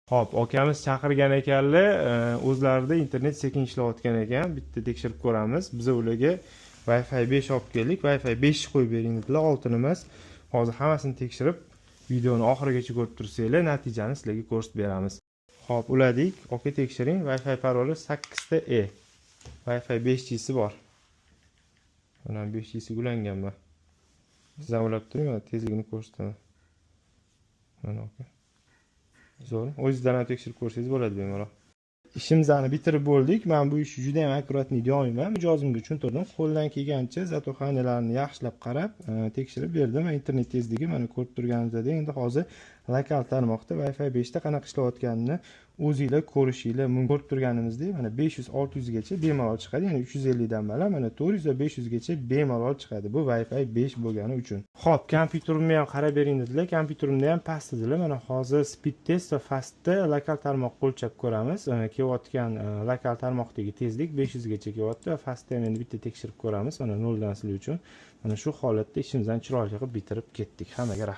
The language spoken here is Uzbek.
Hop, akamiz chaqirgan ekanlar, o'zlarida internet sekin ishlayotgan ekan. Bitta tekshirib ko'ramiz. Biz ularga Wi-Fi 5 olib keldik. Wi-Fi 5 qo'yib bering dedilar, 6 ni emas. Hozir hammasini tekshirib, videoni oxirigacha ko'rib tursanglar, natijani sizlarga ko'rsatib beramiz. Hop, uladik. Oka tekshiring. Wi-Fi paroli 8 ta E. Wi-Fi 5G'si bor. Mana 5G'si ulanganman. Sizdan ulab turing, mana tezligini ko'rsataman. Mana oka. Zo'r. O'zingizdan ham tekshirib ko'rsangiz bo'ladi bemalol. Ishimizni bitirib bo'ldik. Men bu ishni juda ham akkuratni deyolmayman. Mijozimga tushuntirdim. Qo'ldan kelgancha zatoxonalarni yaxshilab qarab, tekshirib berdim. Internet tezligi mana ko'rib turganingizdek, endi hozir lokal tarmoqda Wi-Fi 5 da qanaqa ishlayotganini o'zingizlar ko'rishinglar mumkin. Ko'rib turganimizdek, mana 500-600 gacha bemalol chiqadi. Ya'ni 350 dan baland, mana 400 va 500 gacha bemalol chiqadi. Bu Wi-Fi 5 bo'lgani uchun. Xo'p, kompyuterimni ham qarab bering dedilar. Kompyuterimda ham past dedilar. Mana hozir speed test va fastda lokal tarmoqqa o'lchab ko'ramiz. Kelayotgan lokal tarmoqdagi tezlik 500 gacha kelyapti va fastda ham endi bitta tekshirib ko'ramiz. Mana 0 dan sizlar uchun. Mana shu holatda ishimizni chiroyli qilib bitirib ketdik. Hammaga rahmat.